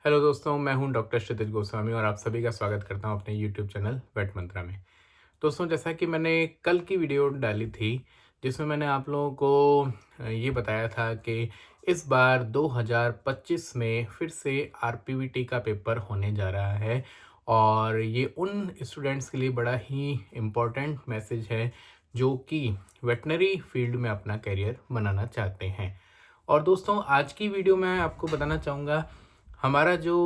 Hello दोस्तों, मैं हूं डॉक्टर क्षितिज गोस्वामी और आप सभी का स्वागत करता हूं अपने यूट्यूब चैनल वेट मंत्रा में। दोस्तों, जैसा कि मैंने कल की वीडियो डाली थी जिसमें मैंने आप लोगों को ये बताया था कि इस बार 2025 में फिर से आरपीवीटी का पेपर होने जा रहा है और ये उन स्टूडेंट्स के लिए बड़ा ही इम्पोर्टेंट मैसेज है जो कि वेटनरी फील्ड में अपना करियर बनाना चाहते हैं। और दोस्तों, आज की वीडियो में आपको बताना चाहूँगा, हमारा जो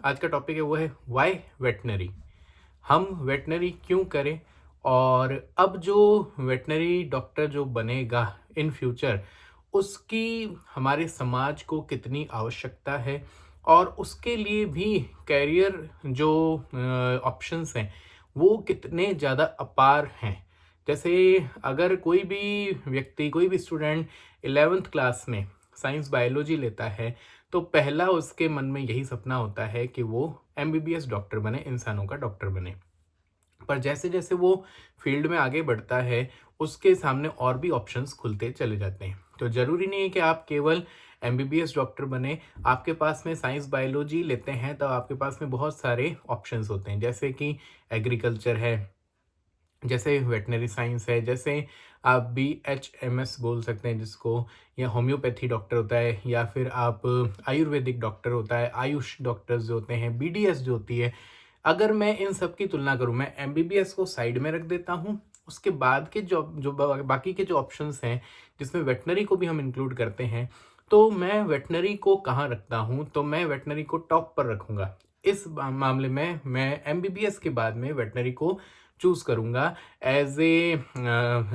आज का टॉपिक है वो है व्हाई वेटनरी। हम वेटनरी क्यों करें और अब जो वेटनरी डॉक्टर जो बनेगा इन फ्यूचर, उसकी हमारे समाज को कितनी आवश्यकता है और उसके लिए भी कैरियर जो ऑप्शंस हैं वो कितने ज़्यादा अपार हैं। जैसे अगर कोई भी व्यक्ति, कोई भी स्टूडेंट 11th क्लास में साइंस बायोलॉजी लेता है तो पहला उसके मन में यही सपना होता है कि वो एमबीबीएस डॉक्टर बने, इंसानों का डॉक्टर बने। पर जैसे-जैसे वो फील्ड में आगे बढ़ता है, उसके सामने और भी ऑप्शंस खुलते चले जाते हैं। तो ज़रूरी नहीं है कि आप केवल एमबीबीएस डॉक्टर बने, आपके पास में साइंस बायोलॉजी लेते हैं तो आपके पास में बहुत सारे ऑप्शंस होते हैं, जैसे कि एग्रीकल्चर है, जैसे वेटनरी साइंस है, जैसे आप बीएचएमएस बोल सकते हैं जिसको, या होम्योपैथी डॉक्टर होता है, या फिर आप आयुर्वेदिक डॉक्टर होता है, आयुष डॉक्टर्स जो होते हैं, बीडीएस जो होती है। अगर मैं इन सब की तुलना करूँ, मैं एमबीबीएस को साइड में रख देता हूँ, उसके बाद के जो जो बाकी के जो ऑप्शंस हैं जिसमें वेटनरी को भी हम इंक्लूड करते हैं, तो मैं वेटनरी को कहाँ रखता हूँ, तो मैं वेटनरी को टॉप पर रखूँगा। इस मामले में मैं एमबीबीएस के बाद में वेटनरी को चूज़ करूँगा। एज़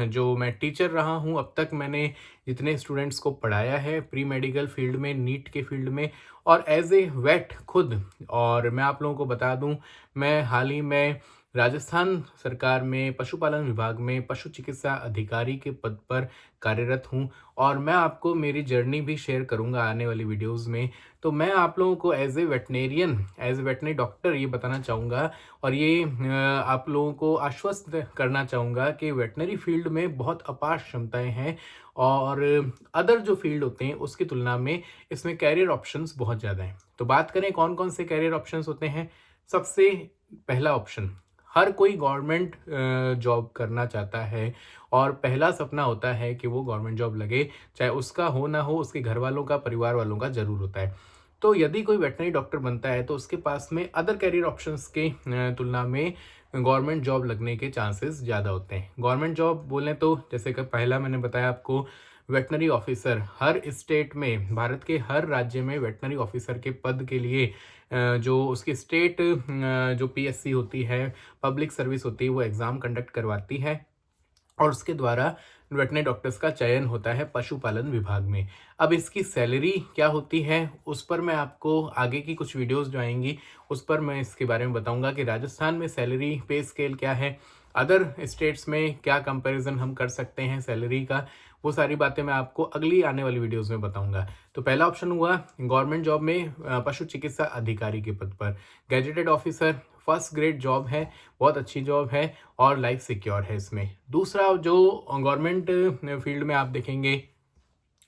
जो मैं टीचर रहा हूँ, अब तक मैंने जितने स्टूडेंट्स को पढ़ाया है प्री मेडिकल फील्ड में, नीट के फील्ड में, और एज़ ए वेट खुद। और मैं आप लोगों को बता दूँ, मैं हाल ही में राजस्थान सरकार में पशुपालन विभाग में पशु चिकित्सा अधिकारी के पद पर कार्यरत हूँ और मैं आपको मेरी जर्नी भी शेयर करूँगा आने वाली वीडियोज़ में। तो मैं आप लोगों को as a veterinarian, as a veterinary doctor ये बताना चाहूँगा और ये आप लोगों को आश्वस्त करना चाहूँगा कि वेटनरी फील्ड में बहुत अपार क्षमताएँ हैं और अदर जो फील्ड होते हैं उसकी तुलना में इसमें कैरियर ऑप्शंस बहुत ज़्यादा हैं। तो बात करें कौन-कौन से कैरियर ऑप्शंस होते हैं। सबसे पहला ऑप्शन, हर कोई गवर्नमेंट जॉब करना चाहता है और पहला सपना होता है कि वो गवर्नमेंट जॉब लगे, चाहे उसका हो ना हो, उसके घर वालों का, परिवार वालों का ज़रूर होता है। तो यदि कोई वेटनरी डॉक्टर बनता है तो उसके पास में अदर करियर ऑप्शंस के तुलना में गवर्नमेंट जॉब लगने के चांसेस ज़्यादा होते हैं। गवर्नमेंट जॉब बोलें तो जैसे कि पहला मैंने बताया आपको, वेटनरी ऑफिसर, हर स्टेट में, भारत के हर राज्य में वेटनरी ऑफिसर के पद के लिए जो उसकी स्टेट जो पीएससी होती है, पब्लिक सर्विस होती है, वो एग्ज़ाम कंडक्ट करवाती है और उसके द्वारा वेटरनरी डॉक्टर्स का चयन होता है पशुपालन विभाग में। अब इसकी सैलरी क्या होती है, उस पर मैं आपको आगे की कुछ वीडियोज़ जो आएँगी, उस पर मैं इसके बारे में बताऊँगा कि राजस्थान में सैलरी पे स्केल क्या है, अदर स्टेट्स में क्या कंपैरिज़न हम कर सकते हैं सैलरी का, वो सारी बातें मैं आपको अगली आने वाली वीडियोज़ में बताऊँगा। तो पहला ऑप्शन हुआ गवर्नमेंट जॉब में पशु चिकित्सा अधिकारी के पद पर, gazetted officer, first grade job है, बहुत अच्छी जॉब है और लाइफ सिक्योर है इसमें। दूसरा जो गवर्नमेंट फील्ड में आप देखेंगे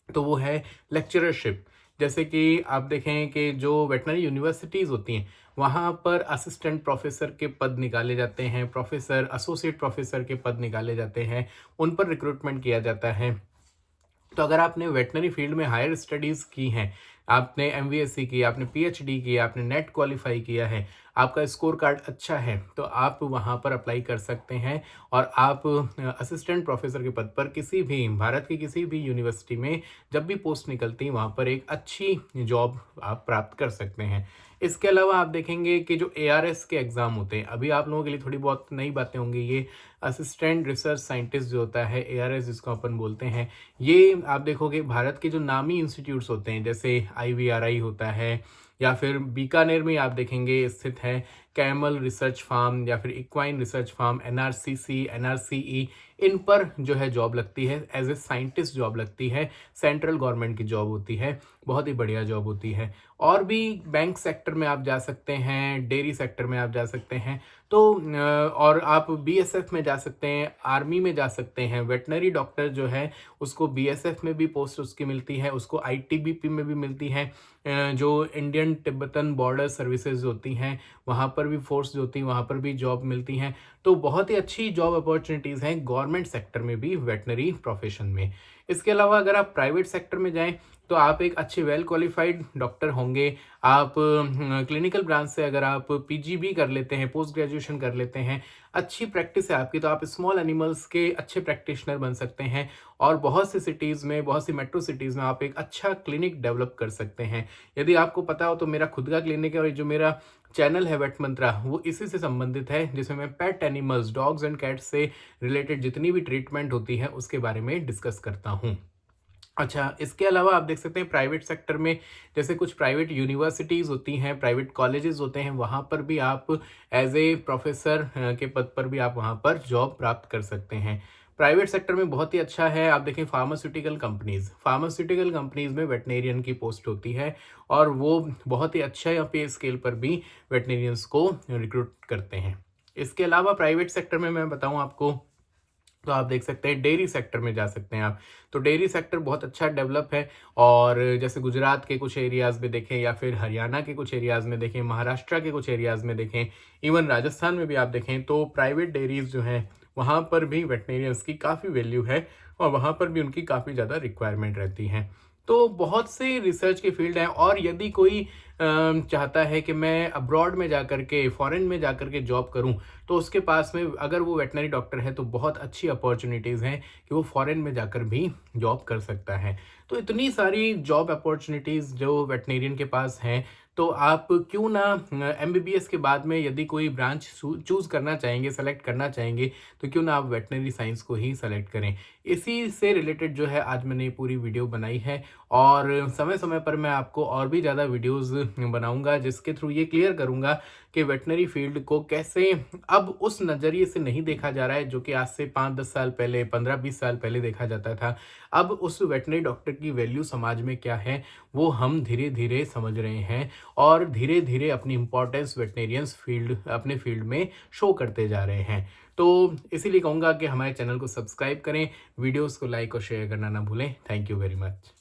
तो वो है लेक्चरशिप। जैसे कि आप देखें कि जो वेटनरी यूनिवर्सिटीज़ होती हैं, वहाँ पर असिस्टेंट प्रोफ़ेसर के पद निकाले जाते हैं, प्रोफ़ेसर, एसोसिएट प्रोफ़ेसर के पद निकाले जाते हैं, उन पर रिक्रूटमेंट किया जाता है। तो अगर आपने वेटनरी फील्ड में हायर स्टडीज़ की हैं, आपने एमवीएससी की, आपने पीएचडी की, आपने नेट क्वालिफ़ाई किया है, आपका स्कोर कार्ड अच्छा है, तो आप वहाँ पर अप्लाई कर सकते हैं और आप असिस्टेंट प्रोफ़ेसर के पद पर किसी भी, भारत की किसी भी यूनिवर्सिटी में जब भी पोस्ट निकलती है, वहाँ पर एक अच्छी जॉब आप प्राप्त कर सकते हैं। इसके अलावा आप देखेंगे कि जो एआरएस के एग्ज़ाम होते हैं, अभी आप लोगों के लिए थोड़ी बहुत नई बातें होंगी, ये असिस्टेंट रिसर्च साइंटिस्ट जो होता है, एआरएस जिसको अपन बोलते हैं, ये आप देखोगे भारत के जो नामी इंस्टीट्यूट्स होते हैं, जैसे आईवीआरआई होता है, या फिर बीकानेर में आप देखेंगे स्थित है कैमल रिसर्च फार्म, या फिर इक्वाइन रिसर्च फार्म, एनआरसीसी, एनआरसीई, इन पर जो है जॉब लगती है, एज ए साइंटिस्ट जॉब लगती है, सेंट्रल गवर्नमेंट की जॉब होती है, बहुत ही बढ़िया जॉब होती है। और भी बैंक सेक्टर में आप जा सकते हैं, डेयरी सेक्टर में आप जा सकते हैं, तो और आप बीएसएफ में जा सकते हैं, आर्मी में जा सकते हैं। वेटनरी डॉक्टर जो है उसको बीएसएफ में भी पोस्ट उसकी मिलती है, उसको आईटीबीपी में भी मिलती है, जो इंडियन तिब्बतन बॉर्डर सर्विसेज होती हैं, वहाँ पर भी फोर्स होती हैं, वहाँ पर भी जॉब मिलती हैं। तो बहुत ही अच्छी जॉब अपॉर्चुनिटीज़ हैं गवर्नमेंट सेक्टर में भी वेटनरी प्रोफेशन में। इसके अलावा अगर आप प्राइवेट सेक्टर में जाएँ तो आप एक अच्छे वेल क्वालिफाइड डॉक्टर होंगे। आप क्लिनिकल ब्रांच से अगर आप पीजी भी कर लेते हैं, पोस्ट ग्रेजुएशन कर लेते हैं, अच्छी प्रैक्टिस है आपकी, तो आप स्मॉल एनिमल्स के अच्छे प्रैक्टिशनर बन सकते हैं और बहुत सी सिटीज़ में, बहुत सी मेट्रो सिटीज़ में आप एक अच्छा क्लिनिक डेवलप कर सकते हैं। यदि आपको पता हो तो मेरा खुद का क्लिनिक है और ये जो मेरा चैनल है वेट मंत्रा, वो इसी से संबंधित है, जिसमें मैं pet animals, dogs and cats से रिलेटेड जितनी भी ट्रीटमेंट होती है उसके बारे में डिस्कस करता हूँ। अच्छा, इसके अलावा आप देख सकते हैं प्राइवेट सेक्टर में जैसे कुछ प्राइवेट यूनिवर्सिटीज़ होती हैं, प्राइवेट कॉलेजेस होते हैं, वहाँ पर भी आप एज़ ए प्रोफ़ेसर के पद पर भी आप वहाँ पर जॉब प्राप्त कर सकते हैं। प्राइवेट सेक्टर में बहुत ही अच्छा है, आप देखें फार्मास्यूटिकल कंपनीज़ में वेटनेरियन की पोस्ट होती है और वो बहुत ही अच्छा या पे स्केल पर भी वेटनेरियंस को रिक्रूट करते हैं। इसके अलावा प्राइवेट सेक्टर में मैं बताऊँ आपको, तो आप देख सकते हैं डेयरी सेक्टर में जा सकते हैं आप। तो डेयरी सेक्टर बहुत अच्छा डेवलप है और जैसे गुजरात के कुछ एरियाज़ में देखें या फिर हरियाणा के कुछ एरियाज़ में देखें, महाराष्ट्र के कुछ एरियाज़ में देखें, इवन राजस्थान में भी आप देखें तो प्राइवेट डेयरीज़ जो हैं, वहाँ पर भी वेटनेरियंस की काफ़ी वैल्यू है और वहाँ पर भी उनकी काफ़ी ज़्यादा रिक्वायरमेंट रहती है। तो बहुत से रिसर्च के फील्ड हैं और यदि कोई चाहता है कि मैं अब्रॉड में जाकर के, फ़ॉरेन में जाकर के जॉब करूँ, तो उसके पास में अगर वो वेटनरी डॉक्टर है तो बहुत अच्छी अपॉर्चुनिटीज़ हैं कि वो फ़ॉरेन में जाकर भी जॉब कर सकता है। तो इतनी सारी जॉब अपॉर्चुनिटीज़ जो वेटनेरियन के पास हैं, तो आप क्यों ना एमबीबीएस के बाद में यदि कोई ब्रांच चूज़ करना चाहेंगे, सेलेक्ट करना चाहेंगे, तो क्यों ना आप वेटनरी साइंस को ही सेलेक्ट करें। इसी से रिलेटेड जो है आज मैंने ये पूरी वीडियो बनाई है और समय-समय पर मैं आपको और भी ज़्यादा वीडियोज़ बनाऊँगा जिसके थ्रू ये क्लियर करूँगा कि वेटनरी फील्ड को कैसे अब उस नज़रिए से नहीं देखा जा रहा है जो कि आज से 5-10 साल पहले, 15-20 साल पहले देखा जाता था। अब उस वेटनरी डॉक्टर की वैल्यू समाज में क्या है, वो हम धीरे-धीरे समझ रहे हैं और धीरे-धीरे अपनी इम्पोर्टेंस वेटनेरियंस फील्ड अपने फील्ड में शो करते जा रहे हैं। तो इसीलिए कहूँगा कि हमारे चैनल को सब्सक्राइब करें, वीडियोज़ को लाइक और शेयर करना ना भूलें। Thank you very much.